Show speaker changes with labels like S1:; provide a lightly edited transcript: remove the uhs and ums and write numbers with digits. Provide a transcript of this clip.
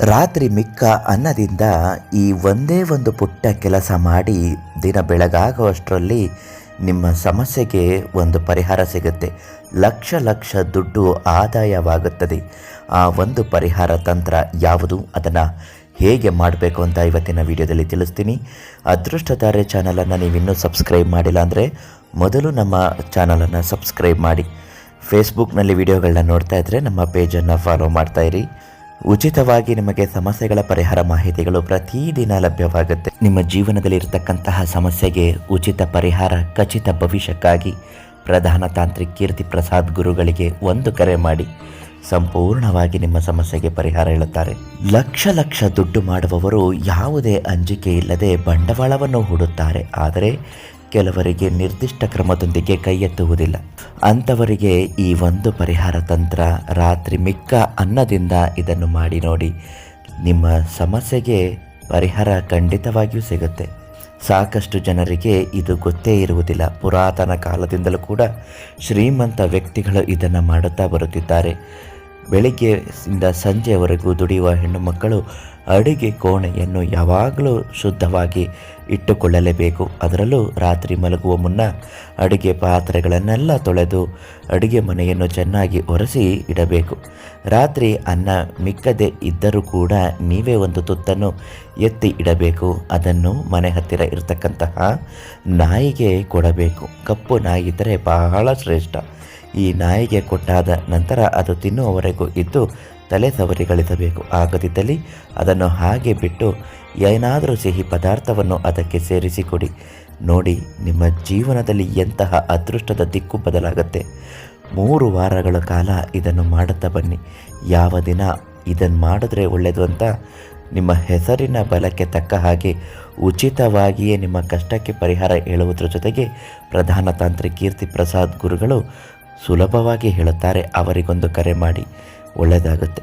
S1: ರಾತ್ರಿ ಮಿಕ್ಕ ಅನ್ನದಿಂದ ಈ ಒಂದೇ ಒಂದು ಪುಟ್ಟ ಕೆಲಸ ಮಾಡಿ ದಿನ ಬೆಳಗಾಗುವಷ್ಟರಲ್ಲಿ ನಿಮ್ಮ ಸಮಸ್ಯೆಗೆ ಒಂದು ಪರಿಹಾರ ಸಿಗುತ್ತೆ. ಲಕ್ಷ ಲಕ್ಷ ದುಡ್ಡು ಆದಾಯವಾಗುತ್ತದೆ. ಆ ಒಂದು ಪರಿಹಾರ ತಂತ್ರ ಯಾವುದು, ಅದನ್ನು ಹೇಗೆ ಮಾಡಬೇಕು ಅಂತ ಇವತ್ತಿನ ವಿಡಿಯೋದಲ್ಲಿ ತಿಳಿಸ್ತೀನಿ. ಅದೃಷ್ಟಧಾರೆ ಚಾನಲನ್ನು ನೀವಿನ್ನೂ ಸಬ್ಸ್ಕ್ರೈಬ್ ಮಾಡಿಲ್ಲ ಅಂದರೆ ಮೊದಲು ನಮ್ಮ ಚಾನಲನ್ನು ಸಬ್ಸ್ಕ್ರೈಬ್ ಮಾಡಿ. ಫೇಸ್ಬುಕ್ನಲ್ಲಿ ವಿಡಿಯೋಗಳನ್ನ ನೋಡ್ತಾ ಇದ್ದರೆ ನಮ್ಮ ಪೇಜನ್ನು ಫಾಲೋ ಮಾಡ್ತಾಯಿರಿ. ಉಚಿತವಾಗಿ ನಿಮಗೆ ಸಮಸ್ಯೆಗಳ ಪರಿಹಾರ ಮಾಹಿತಿಗಳು ಪ್ರತಿದಿನ ಲಭ್ಯವಾಗುತ್ತೆ. ನಿಮ್ಮ ಜೀವನದಲ್ಲಿ ಇರತಕ್ಕಂತಹ ಸಮಸ್ಯೆಗೆ ಉಚಿತ ಪರಿಹಾರ, ಖಚಿತ ಭವಿಷ್ಯಕ್ಕಾಗಿ ಪ್ರಧಾನ ತಾಂತ್ರಿಕ್ ಕೀರ್ತಿ ಪ್ರಸಾದ್ ಗುರುಗಳಿಗೆ ಒಂದು ಕರೆ ಮಾಡಿ ಸಂಪೂರ್ಣವಾಗಿ ನಿಮ್ಮ ಸಮಸ್ಯೆಗೆ ಪರಿಹಾರ ಹೇಳುತ್ತಾರೆ. ಲಕ್ಷ ಲಕ್ಷ ದುಡ್ಡು ಮಾಡುವವರು ಯಾವುದೇ ಅಂಜಿಕೆ ಇಲ್ಲದೆ ಬಂಡವಾಳವನ್ನು ಹೂಡುತ್ತಾರೆ. ಆದರೆ ಕೆಲವರಿಗೆ ನಿರ್ದಿಷ್ಟ ಕ್ರಮದೊಂದಿಗೆ ಕೈ ಎತ್ತುವುದಿಲ್ಲ. ಅಂಥವರಿಗೆ ಈ ಒಂದು ಪರಿಹಾರ ತಂತ್ರ, ರಾತ್ರಿ ಮಿಕ್ಕ ಅನ್ನದಿಂದ ಇದನ್ನು ಮಾಡಿ ನೋಡಿ. ನಿಮ್ಮ ಸಮಸ್ಯೆಗೆ ಪರಿಹಾರ ಖಂಡಿತವಾಗಿಯೂ ಸಿಗುತ್ತೆ. ಸಾಕಷ್ಟು ಜನರಿಗೆ ಇದು ಗೊತ್ತೇ ಇರುವುದಿಲ್ಲ. ಪುರಾತನ ಕಾಲದಿಂದಲೂ ಕೂಡ ಶ್ರೀಮಂತ ವ್ಯಕ್ತಿಗಳು ಇದನ್ನು ಮಾಡುತ್ತಾ ಬರುತ್ತಿದ್ದಾರೆ. ಬೆಳಿಗ್ಗೆಯಿಂದ ಸಂಜೆಯವರೆಗೂ ದುಡಿಯುವ ಹೆಣ್ಣು ಮಕ್ಕಳು ಅಡುಗೆ ಕೋಣೆಯನ್ನು ಯಾವಾಗಲೂ ಶುದ್ಧವಾಗಿ ಇಟ್ಟುಕೊಳ್ಳಲೇಬೇಕು. ಅದರಲ್ಲೂ ರಾತ್ರಿ ಮಲಗುವ ಮುನ್ನ ಅಡುಗೆ ಪಾತ್ರೆಗಳನ್ನೆಲ್ಲ ತೊಳೆದು ಅಡುಗೆ ಮನೆಯನ್ನು ಚೆನ್ನಾಗಿ ಒರೆಸಿ ಇಡಬೇಕು. ರಾತ್ರಿ ಅನ್ನ ಮಿಕ್ಕದೇ ಇದ್ದರೂ ಕೂಡ ನೀವೇ ಒಂದು ತುತ್ತನ್ನು ಎತ್ತಿ ಇಡಬೇಕು. ಅದನ್ನು ಮನೆ ಹತ್ತಿರ ಇರತಕ್ಕಂತಹ ನಾಯಿಗೆ ಕೊಡಬೇಕು. ಕಪ್ಪು ನಾಯಿ ಇದ್ದರೆ ಬಹಳ ಶ್ರೇಷ್ಠ. ಈ ನಾಯಿಗೆ ಕೊಟ್ಟಾದ ನಂತರ ಅದು ತಿನ್ನುವವರೆಗೂ ಇದ್ದು ತಲೆ ಸವರಿಗಳಿಸಬೇಕು. ಆಗದಿದ್ದಲ್ಲಿ ಅದನ್ನು ಹಾಗೆ ಬಿಟ್ಟು ಏನಾದರೂ ಸಿಹಿ ಪದಾರ್ಥವನ್ನು ಅದಕ್ಕೆ ಸೇರಿಸಿಕೊಡಿ. ನೋಡಿ, ನಿಮ್ಮ ಜೀವನದಲ್ಲಿ ಎಂತಹ ಅದೃಷ್ಟದ ದಿಕ್ಕು ಬದಲಾಗುತ್ತೆ. 3 ವಾರಗಳ ಕಾಲ ಇದನ್ನು ಮಾಡುತ್ತಾ ಬನ್ನಿ. ಯಾವ ದಿನ ಇದನ್ನು ಮಾಡಿದ್ರೆ ಒಳ್ಳೆಯದು ಅಂತ ನಿಮ್ಮ ಹೆಸರಿನ ಬಲಕ್ಕೆ ತಕ್ಕ ಹಾಗೆ ಉಚಿತವಾಗಿಯೇ ನಿಮ್ಮ ಕಷ್ಟಕ್ಕೆ ಪರಿಹಾರ ಹೇಳುವುದರ ಜೊತೆಗೆ ಪ್ರಧಾನ ತಾಂತ್ರಿಕ್ ಕೀರ್ತಿ ಪ್ರಸಾದ್ ಗುರುಗಳು ಸುಲಭವಾಗಿ ಹೇಳುತ್ತಾರೆ. ಅವರಿಗೊಂದು ಕರೆ ಮಾಡಿ, ಒಳ್ಳೆಯದಾಗುತ್ತೆ.